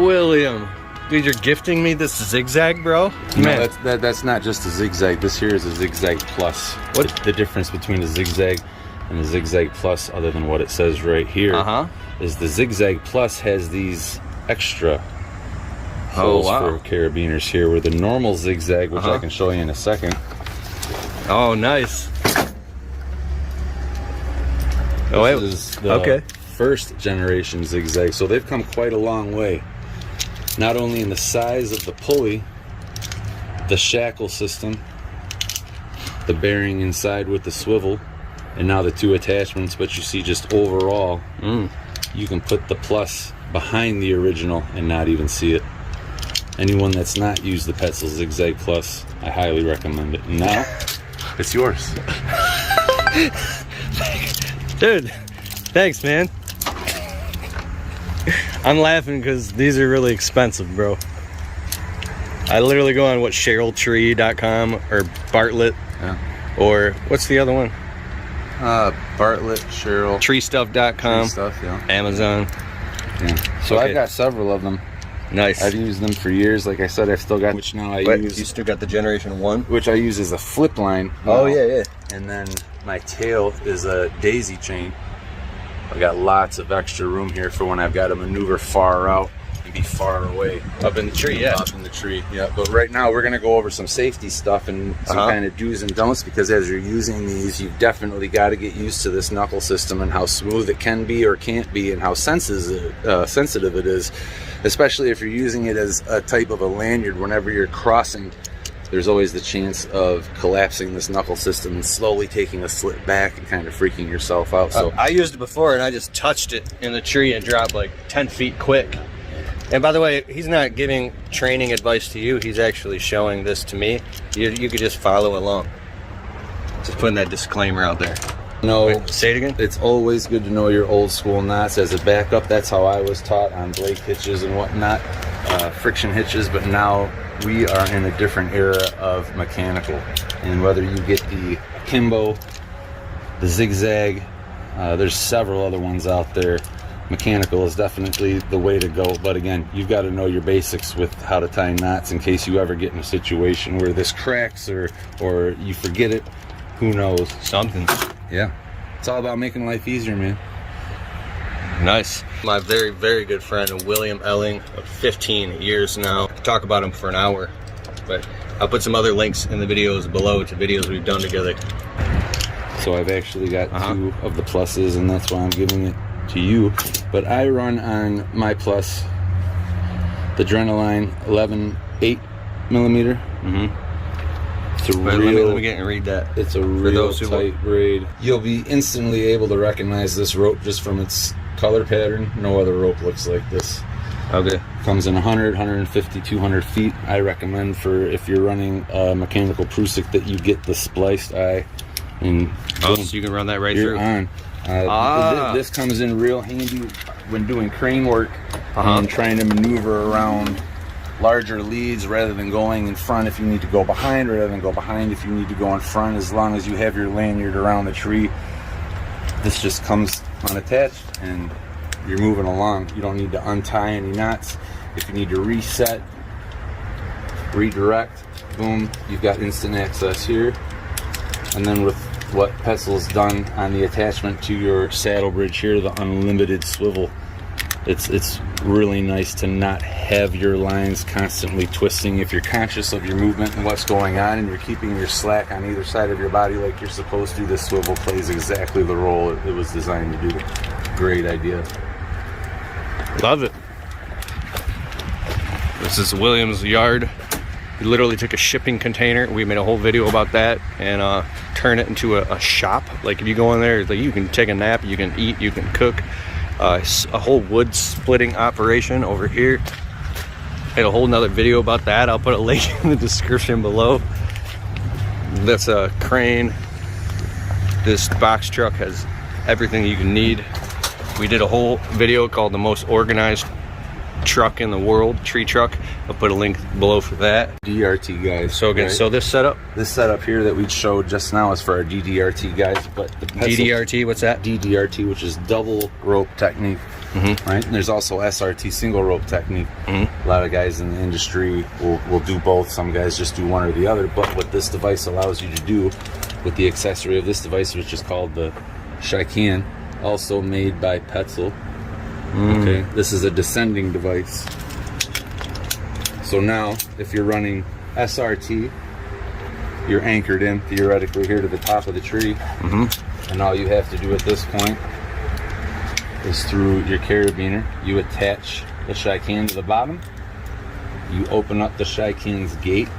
William. Dude, you're gifting me this ZigZag, bro? Man. No, that's not just a ZigZag. This here is a ZigZag Plus. What? The difference between a ZigZag and a ZigZag Plus, other than what it says right here, is the ZigZag Plus has these extra holes for carabiners here, where the normal ZigZag, which I can show you in a second. Oh, nice. This is the first generation ZigZag, so they've come quite a long way. Not only in the size of the pulley, the shackle system, the bearing inside with the swivel, and now the two attachments, but you see just overall, you can put the Plus behind the original and not even see it. Anyone that's not used the Petzl ZigZag Plus, I highly recommend it. And now, it's yours. Dude, thanks, man. I'm laughing because these are really expensive, bro. I literally go on CherylTree.com or Bartlett, or what's the other one? Bartlett, Cheryl. Treestuff.com. Stuff, yeah. Amazon. Yeah. So I've got several of them. Nice. I've used them for years. Like I said, I've still got, which now I use. You still got the Generation 1? Which I use as a flip line. Oh, yeah. And then my tail is a daisy chain. I've got lots of extra room here for when I've got to maneuver far out and be far away. Up in the tree, Up in the tree, yeah. But right now we're going to go over some safety stuff and some kind of do's and don'ts, because as you're using these, you've definitely got to get used to this knuckle system and how smooth it can be or can't be, and how sensitive it is, especially if you're using it as a type of a lanyard. Whenever you're crossing, there's always the chance of collapsing this knuckle system and slowly taking a slip back and kind of freaking yourself out. So I used it before and I just touched it in the tree and dropped like 10 feet quick. And by the way, he's not giving training advice to you. He's actually showing this to me. You could just follow along. Just putting that disclaimer out there. No, wait, say it again. It's always good to know your old school knots as a backup. That's how I was taught on blade hitches and whatnot, friction hitches. But now we are in a different era of mechanical, and whether you get the Kimbo, the ZigZag, there's several other ones out there. Mechanical is definitely the way to go, but again, you've got to know your basics with how to tie knots in case you ever get in a situation where this cracks or you forget it. Who knows? Something. Yeah, it's all about making life easier, man. Nice. My very, very good friend, William Elling, of 15 years now. I could talk about him for an hour, but I'll put some other links in the videos below to videos we've done together. So I've actually got two of the Pluses, and that's why I'm giving it to you. But I run on my Plus the Adrenaline 11.8 millimeter. It's a real, let me get and read that. It's a real tight braid. You'll be instantly able to recognize this rope just from its color pattern. No other rope looks like this. Okay. Comes in 100, 150, 200 feet. I recommend for if you're running a mechanical Prusik that you get the spliced eye. And so you can run that right through. On. This comes in real handy when doing crane work and trying to maneuver around larger leads rather than going in front if you need to go behind, rather than go behind if you need to go in front. As long as you have your lanyard around the tree, this just comes unattached and you're moving along. You don't need to untie any knots. If you need to reset, redirect, boom, you've got instant access here. And then with what Petzl's done on the attachment to your saddle bridge here, the unlimited swivel, it's really nice to not have your lines constantly twisting. If you're conscious of your movement and what's going on, and you're keeping your slack on either side of your body like you're supposed to, this swivel plays exactly the role it was designed to do. Great idea. Love it. This is William's yard. We literally took a shipping container. We made a whole video about that and turn it into a shop. Like if you go in there, like you can take a nap, you can eat, you can cook. A whole wood splitting operation over here. Made a whole nother video about that. I'll put a link in the description below. That's a crane. This box truck has everything you can need. We did a whole video called the most organized truck in the world, tree truck. I'll put a link below for that. DDRT guys. So again, so this setup here that we showed just now is for our DDRT guys, but the Petzl, DDRT, what's that? DDRT, which is double rope technique. right? And there's also SRT single rope technique. A lot of guys in the industry will do both. Some guys just do one or the other. But what this device allows you to do with the accessory of this device, which is called the Chicane, also made by Petzl. Okay, this is a descending device. So now, if you're running SRT, you're anchored in theoretically here to the top of the tree, and all you have to do at this point is through your carabiner, you attach the Chicane to the bottom, you open up the Chicane's gate,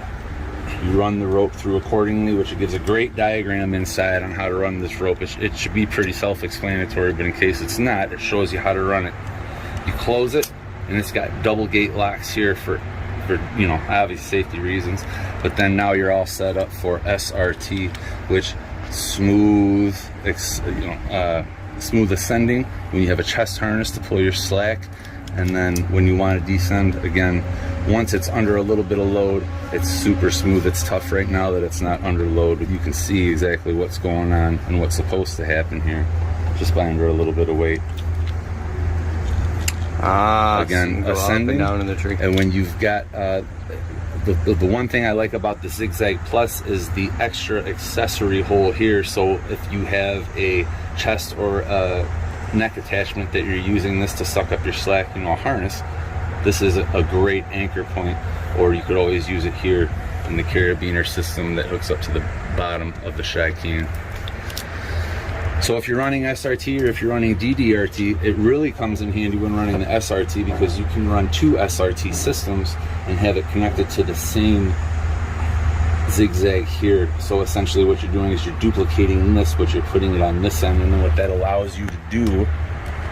you run the rope through accordingly, which it gives a great diagram inside on how to run this rope. It should be pretty self-explanatory, but in case it's not, it shows you how to run it. You close it, and it's got double gate locks here for you know, obvious safety reasons. But then now you're all set up for SRT, which smooth ascending when you have a chest harness to pull your slack, and then when you want to descend again, once it's under a little bit of load, it's super smooth. It's tough right now that it's not under load, but you can see exactly what's going on and what's supposed to happen here just by under a little bit of weight. Again, ascending down in the tree. And when you've got the one thing I like about the ZigZag Plus is the extra accessory hole here. So if you have a chest or a neck attachment that you're using this to suck up your slack, you know, a harness, this is a great anchor point. Or you could always use it here in the carabiner system that hooks up to the bottom of the Chicane. So if you're running SRT or if you're running DDRT, it really comes in handy when running the SRT, because you can run two SRT systems and have it connected to the same ZigZag here. So essentially what you're doing is you're duplicating this, but you're putting it on this end, and then what that allows you to do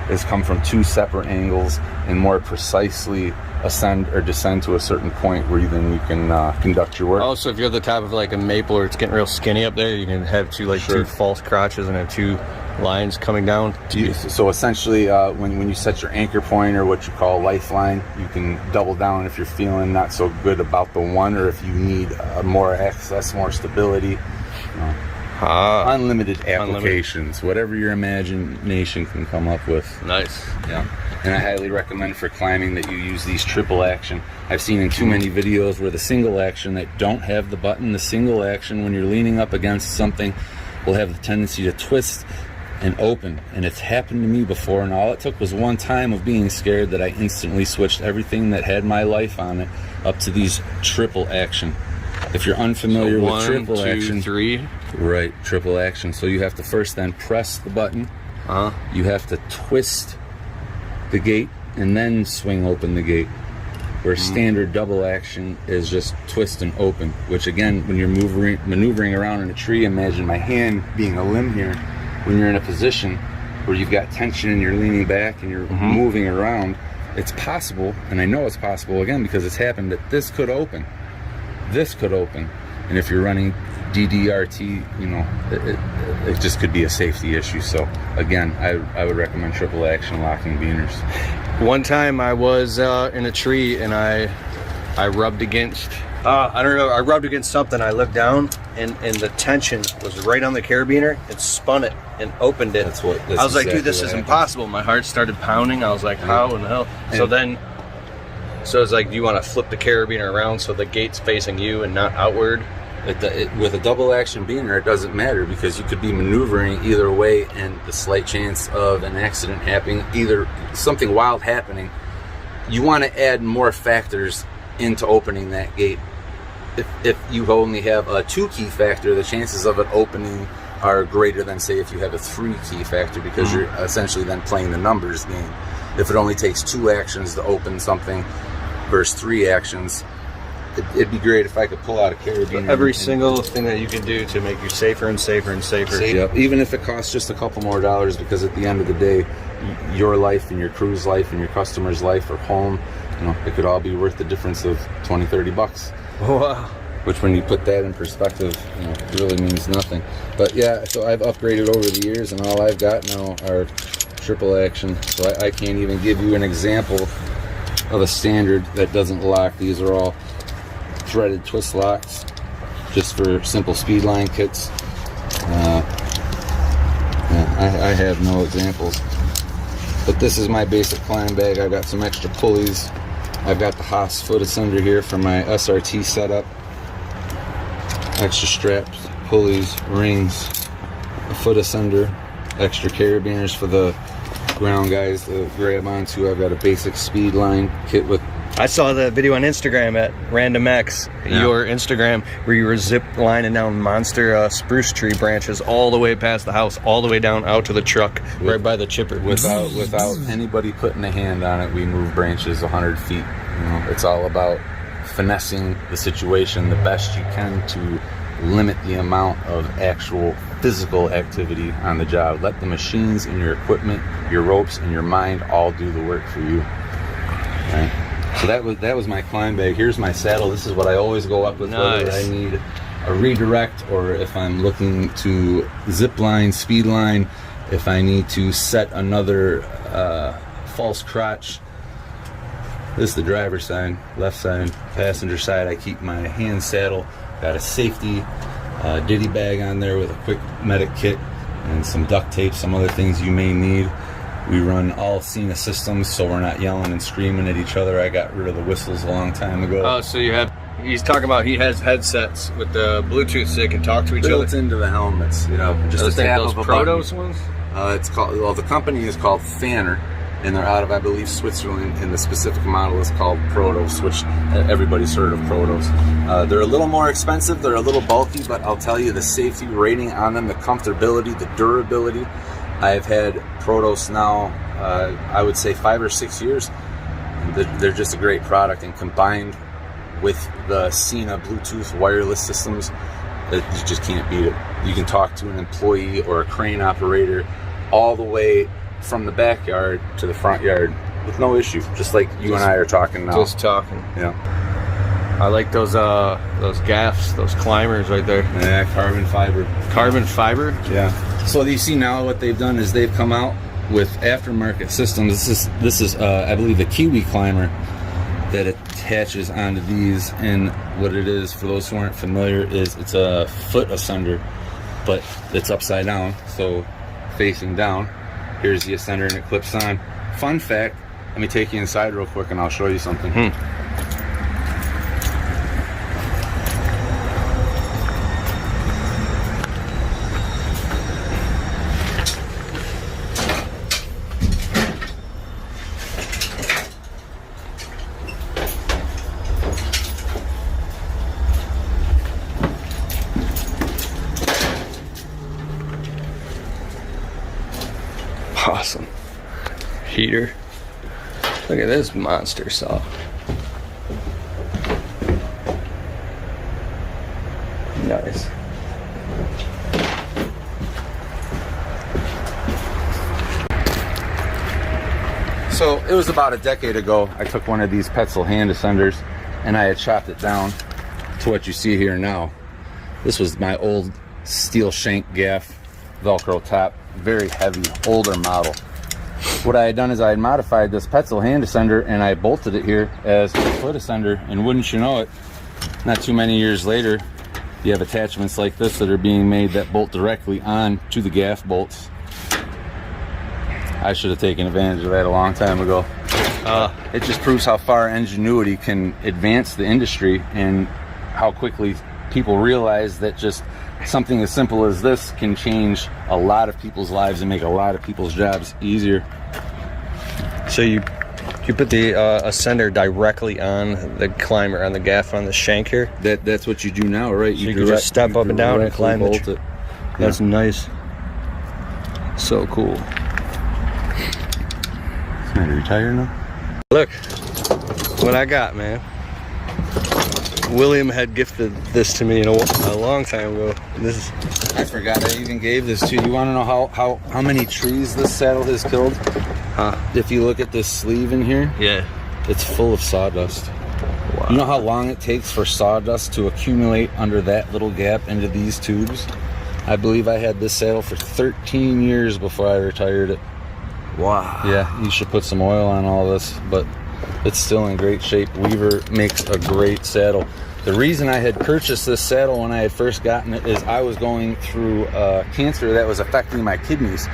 is come from two separate angles and more precisely ascend or descend to a certain point where you can conduct your work. Also, if you're at the top of like a maple or it's getting real skinny up there, you can have two false crotches and have two lines coming down. So essentially, when you set your anchor point, or what you call lifeline, you can double down if you're feeling not so good about the one, or if you need more access, more stability. Unlimited applications, whatever your imagination can come up with. Nice. Yeah. And I highly recommend for climbing that you use these triple action. I've seen in too many videos where the single action that don't have the button, the single action when you're leaning up against something will have the tendency to twist and open. And it's happened to me before, and all it took was one time of being scared that I instantly switched everything that had my life on it up to these triple action. If you're unfamiliar with triple action, 3. Right, triple action. So you have to first then press the button. You have to twist the gate and then swing open the gate. Where standard double action is just twist and open, which again, when you're maneuvering around in a tree, imagine my hand being a limb here. When you're in a position where you've got tension and you're leaning back and you're moving around, it's possible, and I know it's possible again because it's happened, that this could open. This could open. And if you're running DDRT, you know, it just could be a safety issue. So again, I would recommend triple action locking beaners. One time I was in a tree and I rubbed against I don't know, I rubbed against something. I looked down and the tension was right on the carabiner. It spun it and opened it. That's I was like, dude, this is impossible. My heart started pounding. I was like, how in the hell? So it's like, do you want to flip the carabiner around so the gate's facing you and not outward? With a double action beaner, it doesn't matter, because you could be maneuvering either way, and the slight chance of an accident happening, either something wild happening, you want to add more factors into opening that gate. If you only have a 2-key factor, the chances of it opening are greater than, say, if you have a 3-key factor, because you're essentially then playing the numbers game. If it only takes 2 actions to open something versus 3 actions, it'd be great if I could pull out a carabiner. Every single thing that you can do to make you safer and safer and safer. Yep. Even if it costs just a couple more dollars, because at the end of the day, your life and your crew's life and your customer's life or home, you know, it could all be worth the difference of 20, 30 bucks. Wow. Which, when you put that in perspective, you know, it really means nothing. But yeah, so I've upgraded over the years, and all I've got now are triple action. So I can't even give you an example of a standard that doesn't lock. These are all threaded twist locks, just for simple speed line kits. I have no examples. But this is my basic climb bag. I've got some extra pulleys. I've got the Haas foot ascender here for my SRT setup. Extra straps, pulleys, rings, a foot ascender, extra carabiners for the ground guys to grab onto. I've got a basic speed line kit with. I saw the video on Instagram at Random X, your Instagram, where you were zip lining down monster spruce tree branches all the way past the house, all the way down out to the truck, right by the chipper. Without anybody putting a hand on it, we move branches 100 feet. You know, it's all about finessing the situation the best you can to limit the amount of actual physical activity on the job. Let the machines and your equipment, your ropes and your mind all do the work for you. Right? So that was my climb bag. Here's my saddle. This is what I always go up with. Nice. Whether I need a redirect or if I'm looking to zip line, speed line, if I need to set another false crotch. This is the driver's side, left side, passenger side. I keep my hand saddle. Got a safety ditty bag on there with a quick medic kit and some duct tape, some other things you may need. We run all Cena systems, so we're not yelling and screaming at each other. I got rid of the whistles a long time ago. Oh, so you have, he's talking about he has headsets with the Bluetooth so they can talk to each other. Built into the helmets, you know, just Those a tap those of a Protos button. ones? It's called, well, the company is called Steiner, and they're out of, I believe, Switzerland, and the specific model is called Protos, which everybody's heard of Protos. They're a little more expensive, they're a little bulky, but I'll tell you the safety rating on them, the comfortability, the durability. I've had Protos now, I would say 5 or 6 years. They're just a great product, and combined with the Cena Bluetooth wireless systems, you just can't beat it. You can talk to an employee or a crane operator all the way from the backyard to the front yard with no issue, just like you and I are talking now. Just talking. Yeah. I like those gaffs, those climbers right there. Yeah, carbon fiber. Carbon fiber? Yeah. So you see now what they've done is they've come out with aftermarket systems. This is I believe the Kiwi climber that attaches onto these, and what it is, for those who aren't familiar, is it's a foot ascender, but it's upside down, so facing down. Here's the ascender and it clips on. Fun fact, let me take you inside real quick and I'll show you something. Awesome. Heater. Look at this monster saw. Nice. So it was about a decade ago, I took one of these Petzl hand ascenders and I had chopped it down to what you see here now. This was my old steel shank gaff, Velcro top, very heavy, older model. What I had done is I had modified this Petzl hand ascender and I bolted it here as a foot ascender, and wouldn't you know it, not too many years later, you have attachments like this that are being made that bolt directly on to the gaff bolts. I should have taken advantage of that a long time ago. It just proves how far ingenuity can advance the industry and how quickly people realize that just something as simple as this can change a lot of people's lives and make a lot of people's jobs easier. So you put the ascender directly on the climber, on the gaff, on the shank here? That's what you do now, right? So you can just step up and down and climb it. Bolt it. That's nice. So cool. Is man retired now? Look what I got, man. William had gifted this to me a long time ago. This is, I forgot I even gave this to you. You want to know how many trees this saddle has killed? huh? If you look at this sleeve in here, Yeah. it's full of sawdust. Wow. You know how long it takes for sawdust to accumulate under that little gap into these tubes? I believe I had this saddle for 13 years before I retired it. Wow. Yeah, you should put some oil on all this, but it's still in great shape. Weaver makes a great saddle. The reason I had purchased this saddle when I had first gotten it is I was going through cancer that was affecting my kidneys.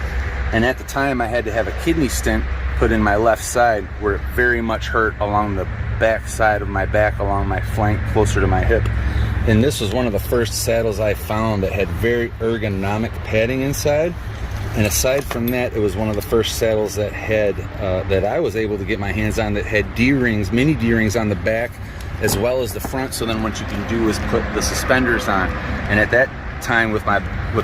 And at the time I had to have a kidney stent put in my left side where it very much hurt along the back side of my back, along my flank, closer to my hip. And this was one of the first saddles I found that had very ergonomic padding inside. And aside from that, it was one of the first saddles that had that I was able to get my hands on that had D-rings, mini D-rings on the back as well as the front. So then what you can do is put the suspenders on. And at that time, with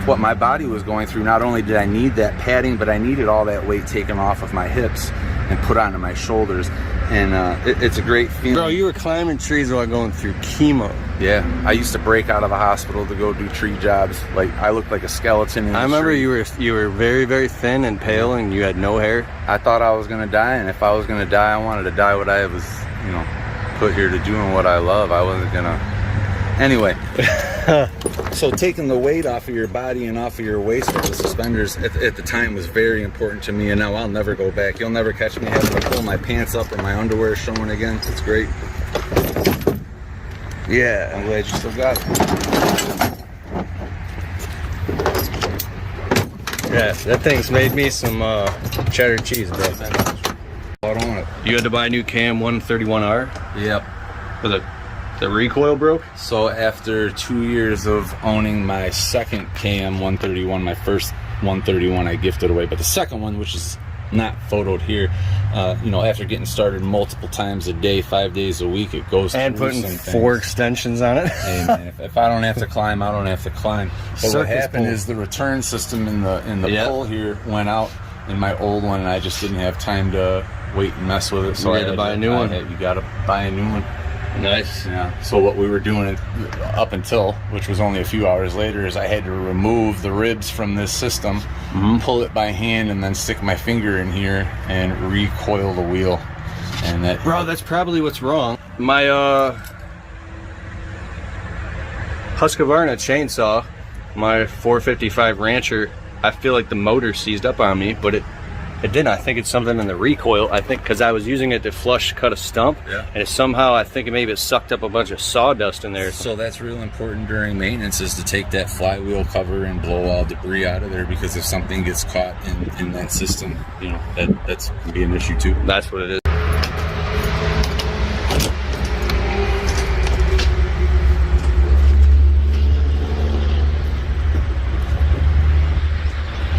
what my body was going through, not only did I need that padding, but I needed all that weight taken off of my hips and put onto my shoulders. And it's a great feeling. Bro, you were climbing trees while going through chemo. Yeah, I used to break out of the hospital to go do tree jobs. Like, I looked like a skeleton in the I remember tree. you were very, very thin and pale, and you had no hair. I thought I was gonna die, and if I was gonna die, I wanted to die what I was, you know, put here to do and what I love. I wasn't gonna. Anyway, so taking the weight off of your body and off of your waist with the suspenders at the time was very important to me, and now I'll never go back. You'll never catch me having to pull my pants up or my underwear showing again. It's great. Yeah, I'm glad you still got it. Yeah, that thing's made me some cheddar cheese, bro. I don't want it. You had to buy a new cam 131R Yep. for the recoil broke. So after 2 years of owning my second KM 131, my first 131 I gifted away, but the second one, which is not photoed here, you know, after getting started multiple times a day, 5 days a week, it goes And through putting some 4 things. extensions on it. Hey man, if I don't have to climb, I don't have to climb. But what Circus happened pull. is the return system in the Yep. pull here went out in my old one, and I just didn't have time to wait and mess with it. So You I had to buy a new one. You got to buy a new one. Nice. Yeah. So what we were doing up until, which was only a few hours later, is I had to remove the ribs from this system, pull it by hand, and then stick my finger in here and recoil the wheel. And that, Bro, that's probably what's wrong. My Husqvarna chainsaw, my 455 Rancher, I feel like the motor seized up on me, but it didn't. I think it's something in the recoil. I think because I was using it to flush cut a stump, Yeah. and it somehow, I think maybe it sucked up a bunch of sawdust in there. So that's real important during maintenance, is to take that flywheel cover and blow all debris out of there, because if something gets caught in that system, you know, that's can be an issue too. That's what it is.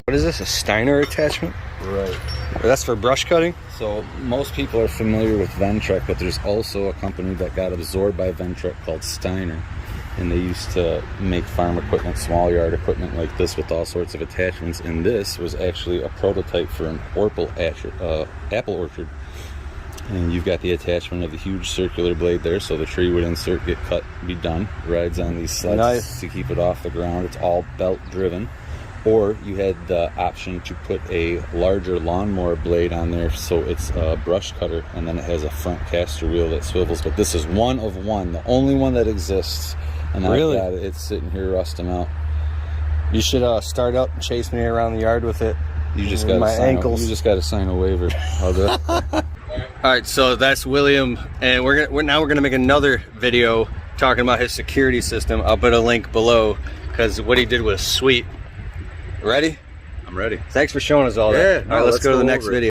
What is this, a Steiner attachment? Right. That's for brush cutting? So most people are familiar with Ventrek, but there's also a company that got absorbed by Ventrek called Steiner. And they used to make farm equipment, small yard equipment like this with all sorts of attachments. And this was actually a prototype for an apple orchard. And you've got the attachment of the huge circular blade there, so the tree would insert, get cut, be done. Rides on these sleds Nice. to keep it off the ground. It's all belt driven. Or you had the option to put a larger lawnmower blade on there, so it's a brush cutter, and then it has a front caster wheel that swivels. But this is one of one, the only one that exists. And Really? I've got it. It's sitting here rusting out. You should start up and chase me around the yard with it. You just With got my ankles. You just got to sign a waiver. I'll do it. All right, so that's William, and we're gonna make another video talking about his security system. I'll put a link below because what he did was sweet. Ready? I'm ready. Thanks for showing us all that. Yeah, All right, no, let's let's go to the go next over it. video.